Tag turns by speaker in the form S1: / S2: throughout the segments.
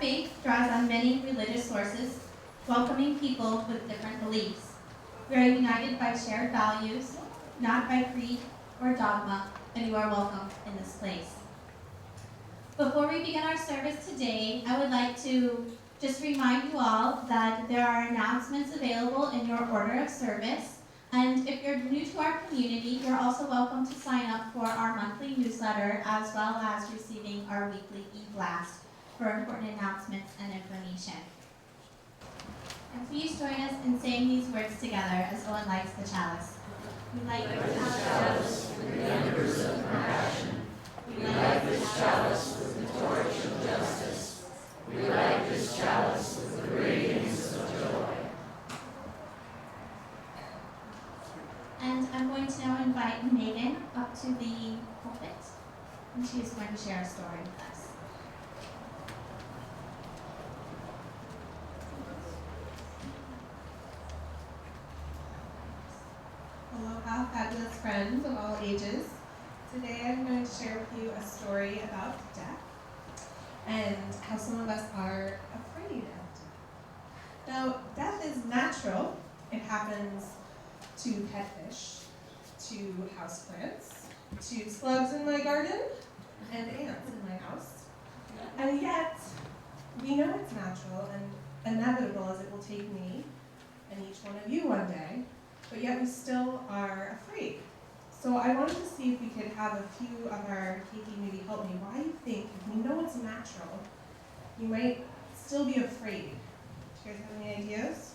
S1: faith draws on many religious sources, welcoming people with different beliefs. We are united by shared values, not by creed or dogma, and you are welcome in this place. Before we begin our service today, I would like to just remind you all that there are announcements available in your order of service. And if you're new to our community, you're also welcome to sign up for our monthly newsletter as well as receiving our weekly e-blast for important announcements and information. And please join us in saying these words together as Owen lights the chalice. We light this chalice with the embers of compassion. We light this chalice with the torch of justice. We light this chalice with the radiance of joy. And I'm going to now invite Megan up to the pulpit, and she is going to share a story with us.
S2: Aloha, fabulous friends of all ages. Today I'm going to share with you a story about death and how some of us are afraid of death. Now, death is natural. It happens to pet fish, to houseplants, to slugs in my garden, and ants in my house. And yet, we know it's natural and inevitable as it will take me and each one of you one day, but yet we still are afraid. So I wanted to see if we could have a few of our KP maybe help me. Why do you think, if we know it's natural, you might still be afraid? Do you guys have any ideas?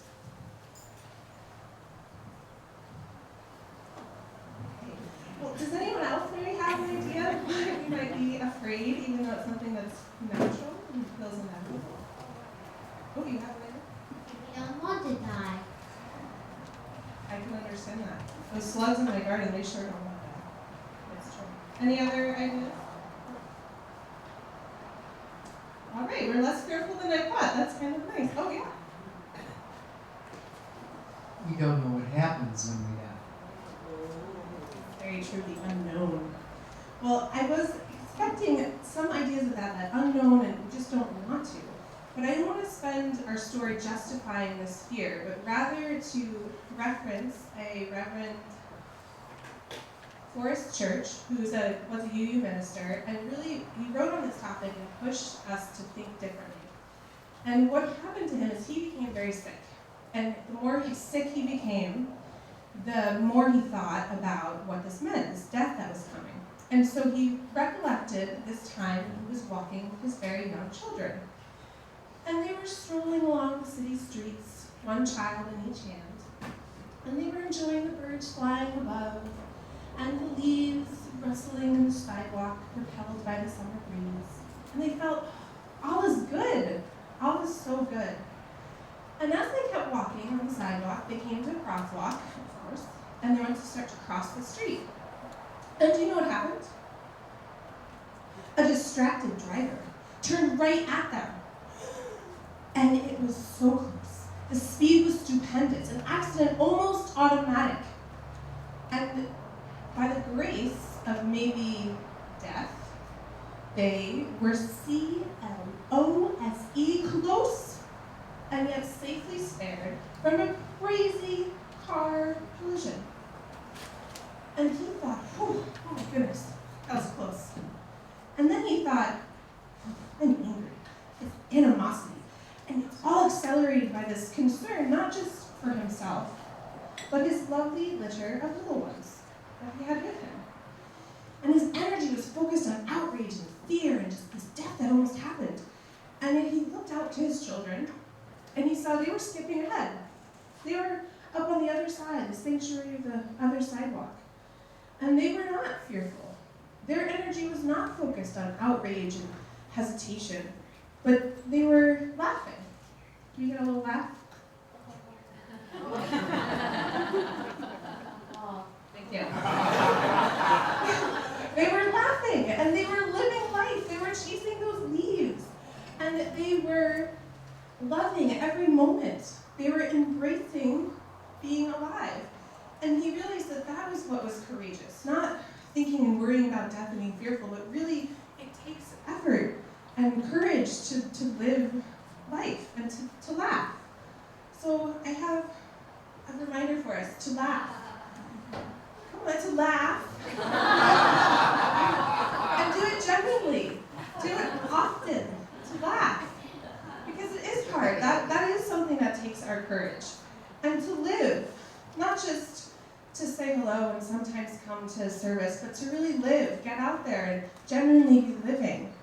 S2: Okay. Well, does anyone else maybe have an idea why we might be afraid, even though it's something that's natural and feels inevitable? Oh, you have an idea?
S1: We don't want to die.
S2: I can understand that. Those slugs in my garden, they sure don't want that. That's true. Any other ideas? All right, we're less fearful than I thought. That's kind of nice. Oh, yeah.
S3: We don't know what happens when we die.
S2: Very true, the unknown. Well, I was expecting some ideas of that unknown, and we just don't want to. But I don't want to spend our story justifying this fear, but rather to reference a Reverend Forrest Church, who was a UU minister, and really he wrote on this topic and pushed us to think differently. And what happened to him is he became very sick. And the more sick he became, the more he thought about what this meant, this death that was coming. And so he recollected this time he was walking with his very young children. And they were strolling along the city streets, one child in each hand. And they were enjoying the birds flying above, and the leaves rustling in the sidewalk, propelled by the summer breeze. And they felt, all is good. All is so good. And as they kept walking on the sidewalk, they came to a crosswalk, of course, and they went to start to cross the street. And do you know what happened? A distracted driver turned right at them. And it was so close. The speed was stupendous, an accident almost automatic. And by the grace of maybe death, they were CLOSE, close, and yet safely spared from a crazy car collision. And he thought, oh my goodness, that was close. And then he thought, I'm angry. It's animosity. And it's all accelerated by this concern, not just for himself, but his lovely litter of little ones that he had with him. And his energy was focused on outrage and fear and just this death that almost happened. And then he looked out to his children, and he saw they were skipping ahead. They were up on the other side, the sanctuary of the other sidewalk. And they were not fearful. Their energy was not focused on outrage and hesitation, but they were laughing. Can we get a little laugh?
S1: Oh,
S2: Thank you. They were laughing, and they were living life. They were chasing those leaves, and they were loving every moment. They were embracing being alive. And he realized that that was what was courageous, not thinking and worrying about death and being fearful, but really it takes effort and and courage to live life and to laugh. So I have a reminder for us to laugh. Come on, to laugh. And do it genuinely. Do it often. To laugh. Because it is hard. That is something that takes our courage. And to live, not just to say hello and sometimes come to service, but to really live, get out there and genuinely be living.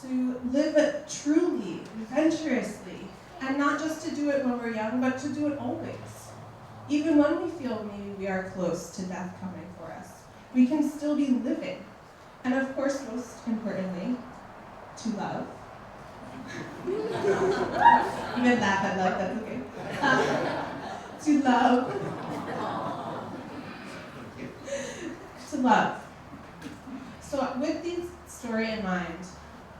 S2: To live truly, adventurously, and not just to do it when we're young, but to do it always. Even when we feel maybe we are close to death coming for us, we can still be living. And of course, most importantly, to love. Even laugh at love, that's okay. To love. To love. So with this story in mind,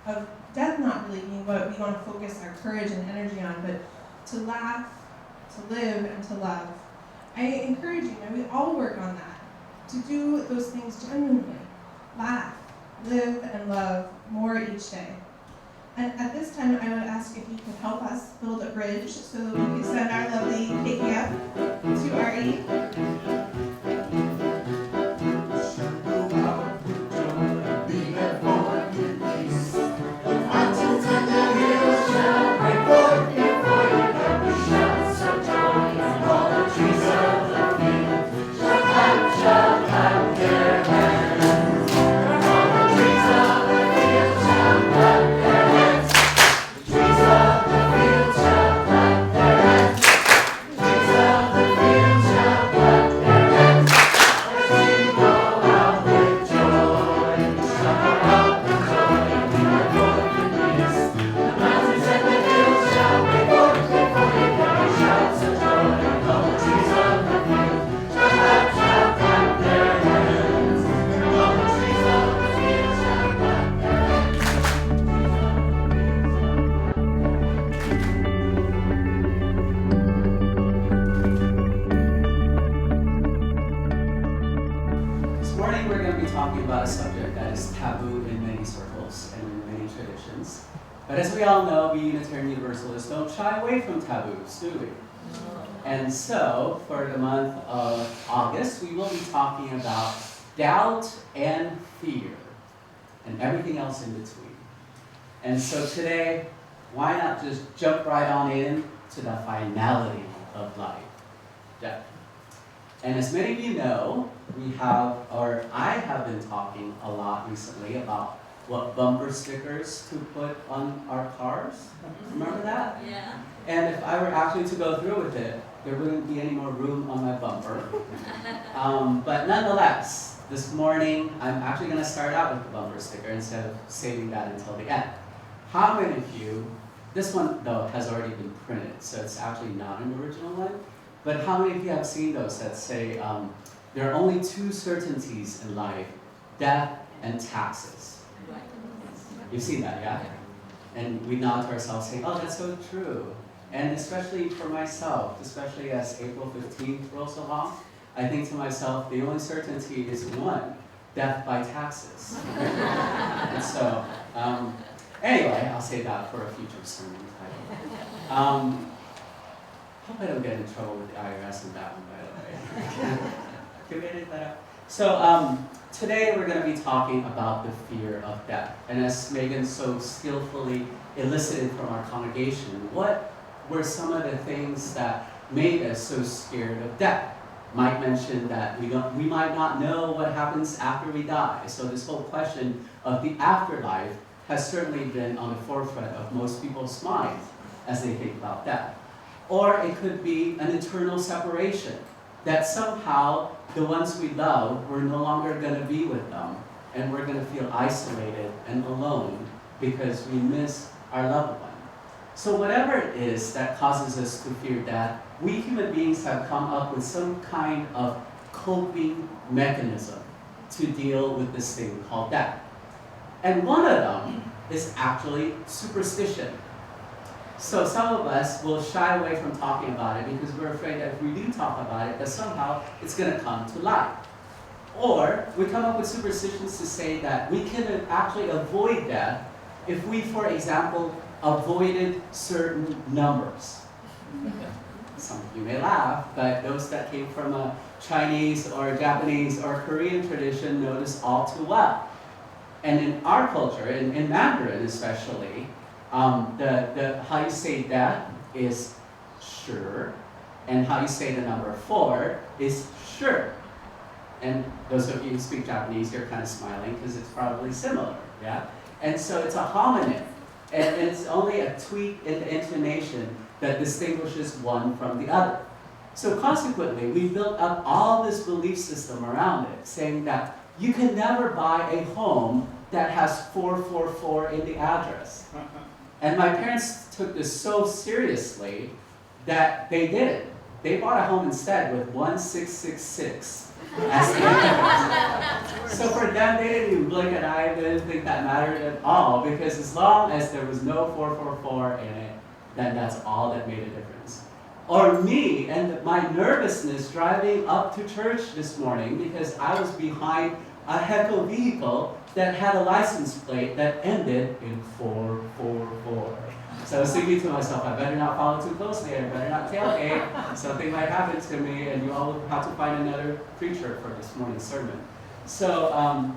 S2: of death not really being what we want to focus our courage and energy on, but to laugh, to live, and to love, I encourage you, and we all work on that, to do those things genuinely. Laugh, live, and love more each day. And at this time, I would ask if you could help us build a bridge so that we can send our lovely Katie up to Artie.
S4: About a subject that is taboo in many circles and in many traditions. But as we all know, we Unitarian Universalists don't shy away from taboos, do we? And so, for the month of August, we will be talking about doubt and fear and everything else in between. And so today, why not just jump right on in to the finality of life, death. And as many of you know, I have been talking a lot recently about what bumper stickers to put on our cars. Remember that?
S5: Yeah.
S4: And if I were actually to go through with it, there wouldn't be any more room on my bumper. But nonetheless, this morning, I'm actually going to start out with the bumper sticker instead of saving that until the end. How many of you, this one though has already been printed, so it's actually not an original one, but how many of you have seen those that say, there are only two certainties in life, death and taxes? You've seen that, yeah? And we nod to ourselves saying, oh, that's so true. And especially for myself, especially as April 15th rolls along, I think to myself, the only certainty is one, death by taxes. And so, anyway, I'll save that for a future sermon title. Hope I don't get in trouble with the IRS on that one, by the way. Can we edit that out? So today we're going to be talking about the fear of death. And as Megan so skillfully elicited from our congregation, what were some of the things that made us so scared of death? Mike mentioned that we might not know what happens after we die. So this whole question of the afterlife has certainly been on the forefront of most people's minds as they think about death. Or it could be an eternal separation, that somehow the ones we love, we're no longer going to be with them, and we're going to feel isolated and alone because we miss our loved one. So whatever it is that causes us to fear death, we human beings have come up with some kind of coping mechanism to deal with this thing called death. And one of them is actually superstition. So some of us will shy away from talking about it because we're afraid that if we do talk about it, that somehow it's going to come to light. Or we come up with superstitions to say that we can actually avoid death if we, for example, avoided certain numbers. Some of you may laugh, but those that came from a Chinese or Japanese or Korean tradition know this all too well. And in our culture, in Mandarin especially, how you say that is sure, and how you say the number 4 is sure. And those of you who speak Japanese, you're kind of smiling because it's probably similar, yeah? And so it's a homonym, and it's only a tweak in the intonation that distinguishes one from the other. So consequently, we built up all this belief system around it, saying that you can never buy a home that has 444 in the address. And my parents took this so seriously that they did it. They bought a home instead with 1666 as the address. So for them, they didn't even blink an eye. They didn't think that mattered at all, because as long as there was no 444 in it, then that's all that made a difference. Or me and my nervousness driving up to church this morning because I was behind a heckle vehicle that had a license plate that ended in 444. So I was thinking to myself, I better not follow too closely, I better not tailgate, something might happen to me, and you all will have to find another preacher for this morning's sermon. So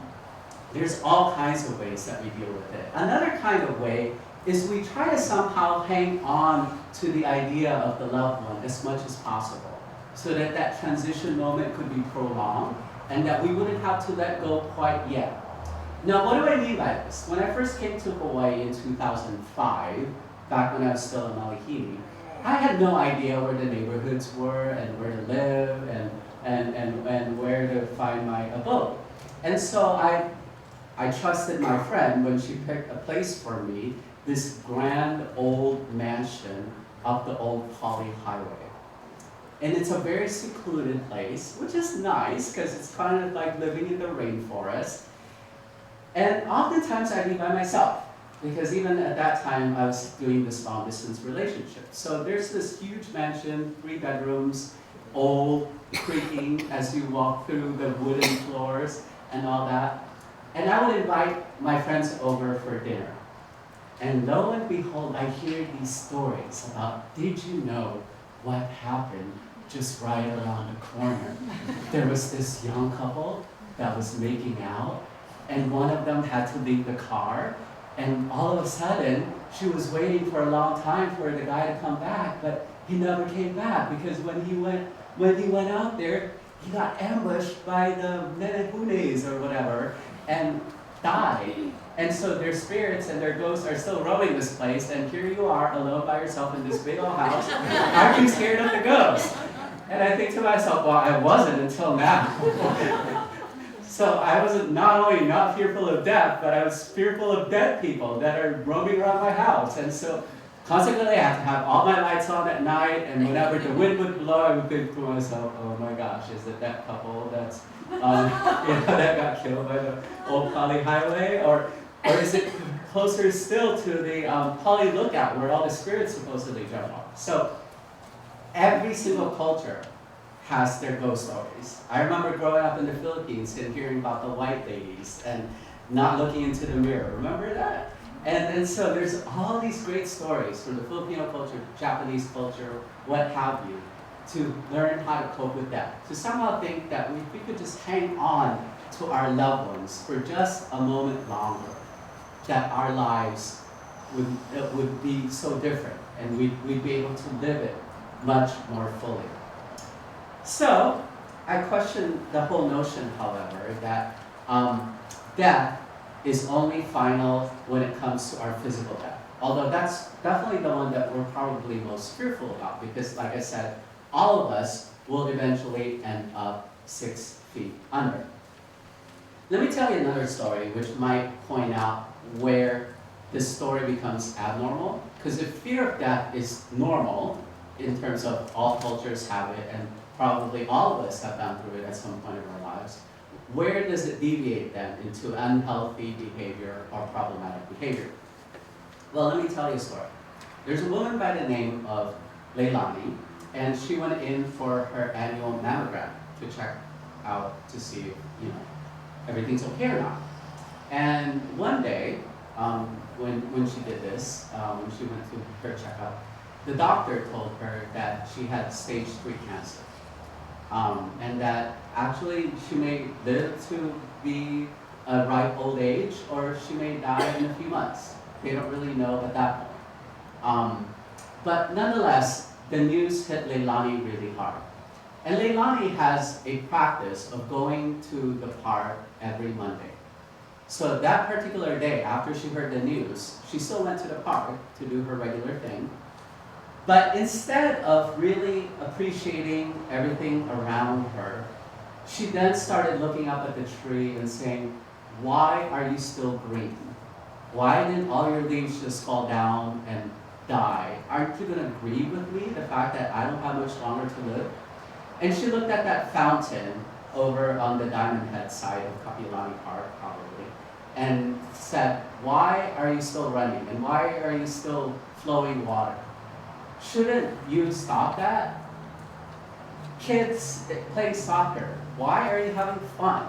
S4: there's all kinds of ways that we deal with it. Another kind of way is we try to somehow hang on to the idea of the loved one as much as possible, so that that transition moment could be prolonged, and that we wouldn't have to let go quite yet. Now, what do I mean by this? When I first came to Hawaii in 2005, back when I was still in Malihini, I had no idea where the neighborhoods were and where to live and where to find my abode. And so I trusted my friend when she picked a place for me, this grand old mansion up the old Pali Highway. And it's a very secluded place, which is nice because it's kind of like living in the rainforest. And oftentimes I'd be by myself, because even at that time I was doing this long distance relationship. So there's this huge mansion, 3 bedrooms, old, creaking as you walk through the wooden floors and all that. And I would invite my friends over for dinner. And lo and behold, I hear these stories about, did you know what happened just right around the corner? There was this young couple that was making out, and one of them had to leave the car, and all of a sudden, she was waiting for a long time for the guy to come back, but he never came back, because when he went out there, he got ambushed by the nenehunes or whatever, and died. And so their spirits and their ghosts are still roaming this place, and here you are alone by yourself in this big old house. Aren't you scared of the ghost? And I think to myself, well, I wasn't until now. So I was not only not fearful of death, but I was fearful of dead people that are roaming around my house. And so consequently, I had to have all my lights on at night, and whenever the wind would blow, I would think to myself, oh my gosh, is it that couple that's that got killed by the old Pali Highway? Or is it closer still to the Pali Lookout, where all the spirits supposedly jump off? So every single culture has their ghost stories. I remember growing up in the Philippines and hearing about the white ladies and not looking into the mirror. Remember that? And so there's all these great stories from the Filipino culture, Japanese culture, what have you, to learn how to cope with that. To somehow think that if we could just hang on to our loved ones for just a moment longer, that our lives would be so different, and we'd be able to live it much more fully. So, I question the whole notion, however, that death is only final when it comes to our physical death. Although that's definitely the one that we're probably most fearful about, because like I said, all of us will eventually end up 6 feet under. Let me tell you another story which might point out where this story becomes abnormal, because if fear of death is normal, in terms of all cultures have it, and probably all of us have gone through it at some point in our lives, where does it deviate then into unhealthy behavior or problematic behavior? Well, let me tell you a story. There's a woman by the name of Leilani, and she went in for her annual mammogram to check out to see if everything's okay or not. And one day, when she did this, when she went to her checkup, the doctor told her that she had stage 3 cancer. And that actually she may live to be a ripe old age, or she may die in a few months. They don't really know at that point. But nonetheless, the news hit Leilani really hard. And Leilani has a practice of going to the park every Monday. So that particular day, after she heard the news, she still went to the park to do her regular thing. But instead of really appreciating everything around her, she then started looking up at the tree and saying, "Why are you still green? Why didn't all your leaves just fall down and die? Aren't you going to agree with me, the fact that I don't have much longer to live?" And she looked at that fountain over on the Diamond Head side of Kapiolani Park, probably, and said, "Why are you still running? And why are you still flowing water? Shouldn't you stop that? Kids playing soccer, why are you having fun?"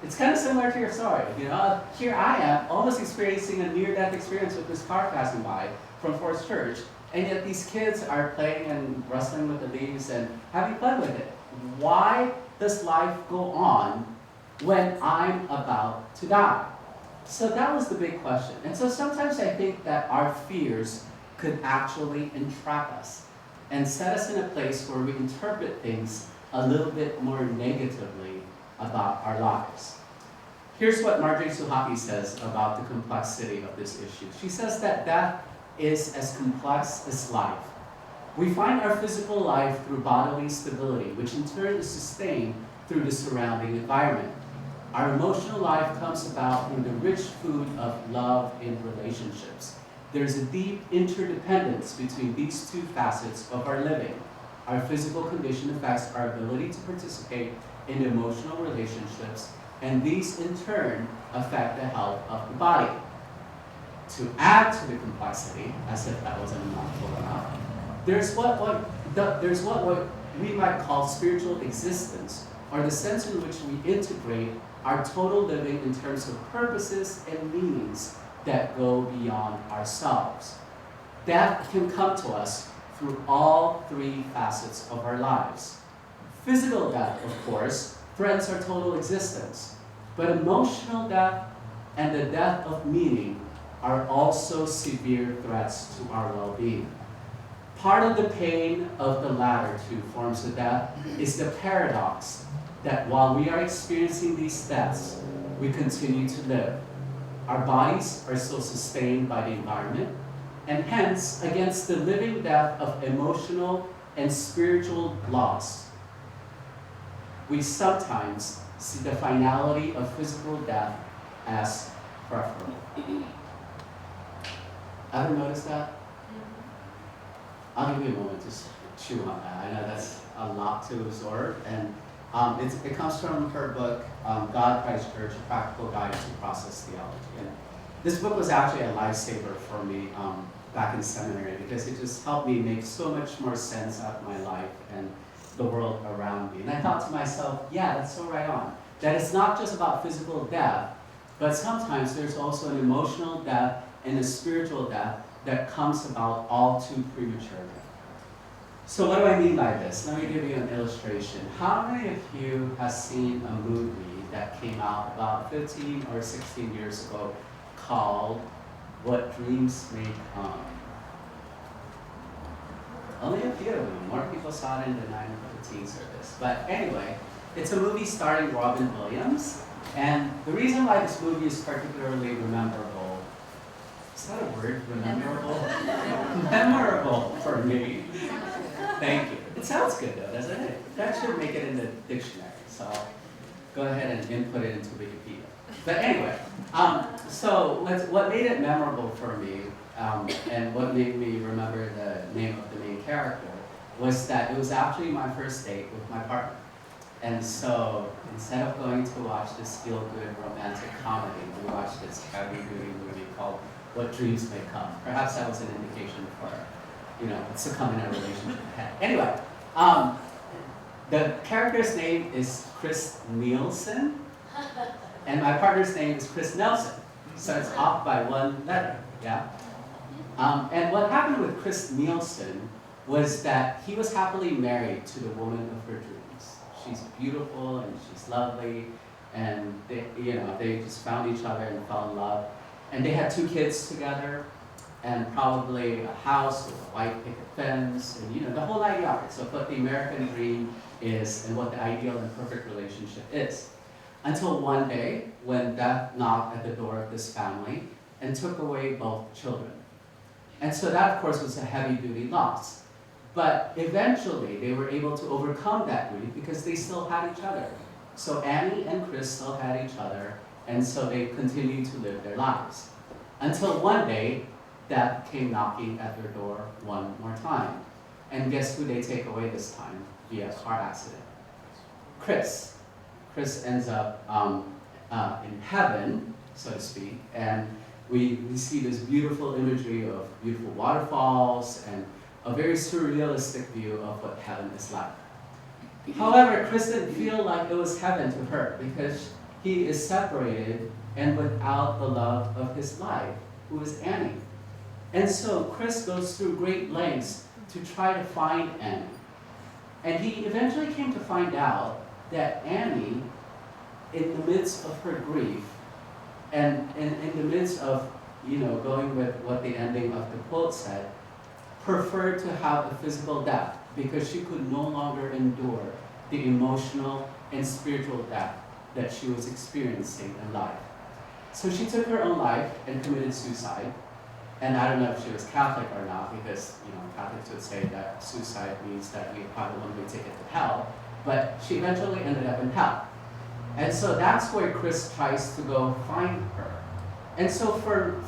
S4: It's kind of similar to your story. Here I am, almost experiencing a near-death experience with this car passing by from Forest Church, and yet these kids are playing and wrestling with the leaves and having fun with it. Why does life go on when I'm about to die? So that was the big question. And so sometimes I think that our fears could actually entrap us and set us in a place where we interpret things a little bit more negatively about our lives. Here's what Marjorie Suhaki says about the complexity of this issue. She says that death is as complex as life. We find our physical life through bodily stability, which in turn is sustained through the surrounding environment. Our emotional life comes about through the rich food of love in relationships. There's a deep interdependence between these two facets of our living. Our physical condition affects our ability to participate in emotional relationships, and these in turn affect the health of the body. To add to the complexity, as if that wasn't mouthful enough, there's what we might call spiritual existence, or the sense in which we integrate our total living in terms of purposes and meanings that go beyond ourselves. Death can come to us through all 3 facets of our lives. Physical death, of course, threatens our total existence, but emotional death and the death of meaning are also severe threats to our well-being. Part of the pain of the latter 2 forms of death is the paradox that while we are experiencing these deaths, we continue to live. Our bodies are still sustained by the environment, and hence, against the living death of emotional and spiritual loss, we sometimes see the finality of physical death as preferable. Ever notice that? I'll give you a moment to chew on that. I know that's a lot to absorb, and it comes from her book, God, Christ Church, A Practical Guide to Process Theology. And this book was actually a lifesaver for me back in seminary, because it just helped me make so much more sense out of my life and the world around me. And I thought to myself, yeah, that's so right on. That it's not just about physical death, but sometimes there's also an emotional death and a spiritual death that comes about all too prematurely. So what do I mean by this? Let me give you an illustration. How many of you have seen a movie that came out about 15 or 16 years ago called What Dreams May Come? Only a few of you. More people saw it in the 9:15 service. But anyway, it's a movie starring Robin Williams. And the reason why this movie is particularly memorable, is that a word, memorable? Memorable for me. Thank you. It sounds good though, doesn't it? That should make it in the dictionary. So I'll go ahead and input it into Wikipedia. But anyway, so what made it memorable for me, and what made me remember the name of the main character, was that it was actually my first date with my partner. And so instead of going to watch this feel-good romantic comedy, we watched this heavy-duty movie called What Dreams May Come. Perhaps that was an indication for, succumbing in a relationship ahead. Anyway, the character's name is Chris Nielsen, and my partner's name is Chris Nelson. So it's off by 1 letter. Yeah? And what happened with Chris Nielsen was that he was happily married to the woman of her dreams. She's beautiful and she's lovely, and they just found each other and fell in love. And they had 2 kids together, and probably a house with a white picket fence, and the whole 9 yards of what the American dream is and what the ideal and perfect relationship is. Until one day, when death knocked at the door of this family and took away both children. And so that, of course, was a heavy-duty loss. But eventually, they were able to overcome that grief because they still had each other. So Annie and Chris still had each other, and so they continued to live their lives. Until one day, death came knocking at their door one more time. And guess who they take away this time via car accident? Chris. Chris ends up in heaven, so to speak, and we see this beautiful imagery of beautiful waterfalls and a very surrealistic view of what heaven is like. However, Chris didn't feel like it was heaven to her because he is separated and without the love of his life, who is Annie. And so Chris goes through great lengths to try to find Annie. And he eventually came to find out that Annie, in the midst of her grief, and in the midst of, going with what the ending of the quote said, preferred to have a physical death because she could no longer endure the emotional and spiritual death that she was experiencing in life. So she took her own life and committed suicide. And I don't know if she was Catholic or not, because Catholics would say that suicide means that you have a one-way ticket to hell. But she eventually ended up in hell. And so that's where Chris tries to go find her. And so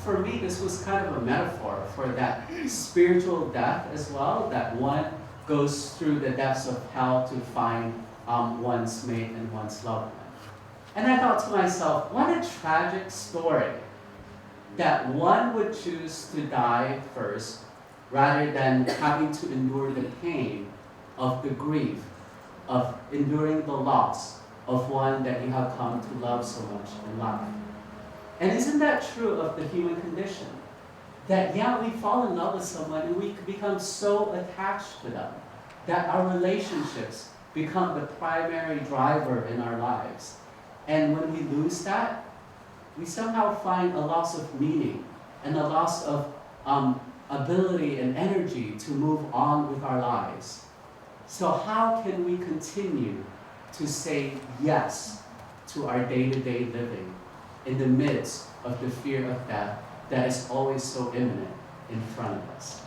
S4: for me, this was kind of a metaphor for that spiritual death as well, that one goes through the depths of hell to find one's mate and one's loved one. And I thought to myself, what a tragic story that one would choose to die first rather than having to endure the pain of the grief, of enduring the loss of one that you have come to love so much in life. And isn't that true of the human condition? That we fall in love with someone and we become so attached to them that our relationships become the primary driver in our lives. And when we lose that, we somehow find a loss of meaning and a loss of ability and energy to move on with our lives. So how can we continue to say yes to our day-to-day living in the midst of the fear of death that is always so imminent in front of us?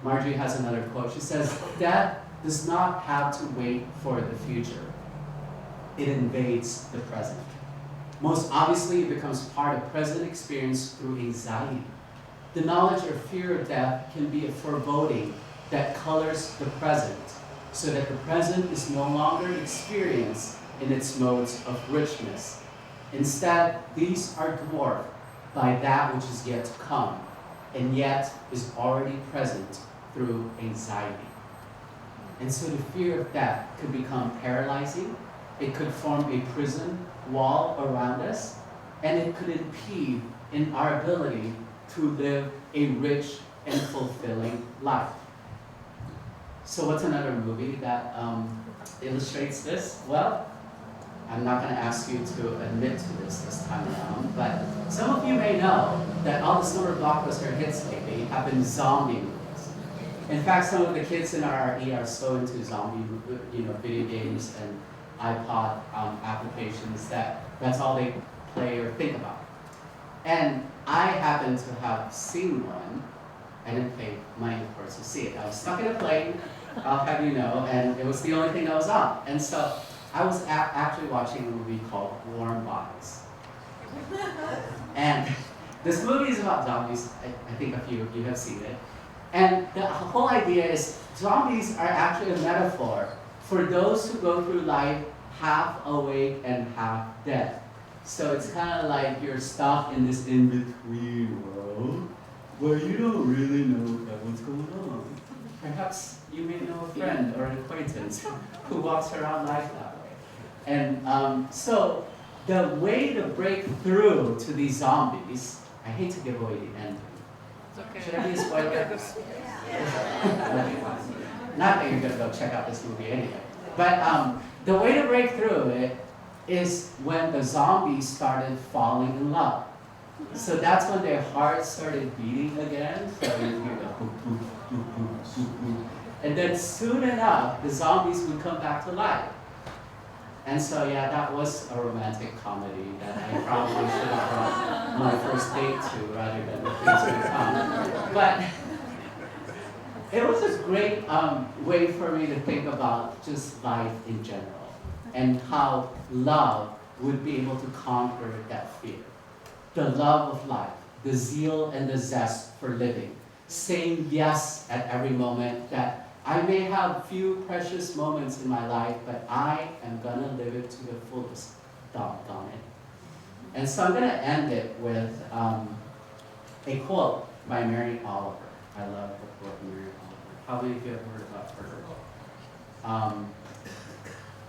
S4: Marjorie has another quote. She says, "Death does not have to wait for the future. It invades the present. Most obviously, it becomes part of present experience through anxiety. The knowledge or fear of death can be a foreboding that colors the present, so that the present is no longer experienced in its modes of richness. Instead, these are dwarfed by that which is yet to come, and yet is already present through anxiety." And so the fear of death could become paralyzing. It could form a prison wall around us, and it could impede in our ability to live a rich and fulfilling life. So what's another movie that illustrates this? Well, I'm not going to ask you to admit to this time around, but some of you may know that all the summer blockbuster hits lately have been zombie movies. In fact, some of the kids in our RE are so into zombie, video games and iPod applications that's all they play or think about. And I happen to have seen one. I didn't pay money, of course, to see it. I was stuck in a plane, I'll have you know, and it was the only thing that was on. And so I was actually watching a movie called Warm Bodies. And this movie is about zombies. I think a few of you have seen it. And the whole idea is zombies are actually a metaphor for those who go through life half awake and half dead. So it's kind of like you're stuck in this in-between world where you don't really know what's going on. Perhaps you may know a friend or an acquaintance who walks around like that way. And so the way to break through to these zombies, I hate to give away the end.
S5: It's okay.
S4: Should I be a spoiler? Not that you're gonna go check out this movie anyway. But the way to break through it is when the zombies started falling in love. So that's when their hearts started beating again. So you hear the boop, boop, boop, boop, boop, boop. And then soon enough, the zombies would come back to life. And so yeah, that was a romantic comedy that I probably should have brought my first date to rather than the things to come. But it was a great way for me to think about just life in general and how love would be able to conquer that fear. The love of life, the zeal and the zest for living, saying yes at every moment, that I may have few precious moments in my life, but I am gonna live it to the fullest, doggone it. And so I'm gonna end it with a quote by Mary Oliver. I love the quote Mary Oliver. How many of you have heard about her?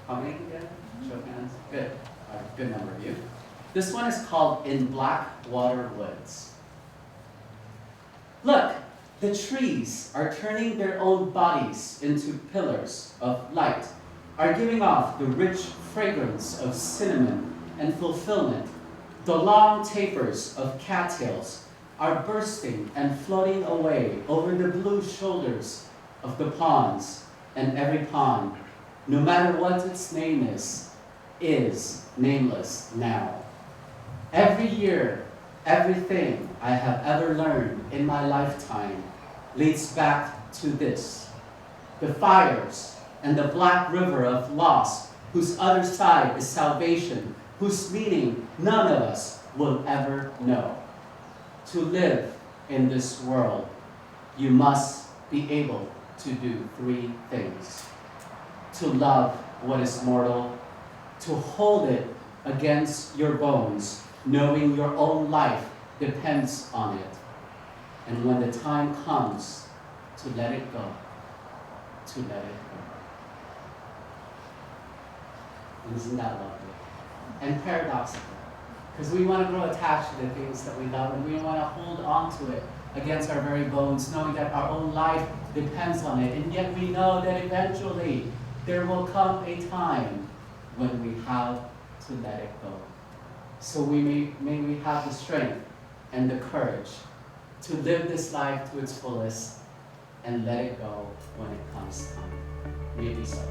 S4: How many again? Show of hands. Good. A good number of you. This one is called In Blackwater Woods. Look, the trees are turning their own bodies into pillars of light, are giving off the rich fragrance of cinnamon and fulfillment. The long tapers of cattails are bursting and floating away over the blue shoulders of the ponds, and every pond, no matter what its name is nameless now. Every year, everything I have ever learned in my lifetime leads back to this. The fires and the black river of loss, whose other side is salvation, whose meaning none of us will ever know. To live in this world, you must be able to do three things. To love what is mortal, to hold it against your bones, knowing your own life depends on it. And when the time comes, to let it go, to let it go. Isn't that lovely? And paradoxical, because we want to grow attached to the things that we love, and we want to hold on to it against our very bones, knowing that our own life depends on it. And yet we know that eventually there will come a time when we have to let it go. So may we have the strength and the courage to live this life to its fullest and let it go when it comes time. Maybe so.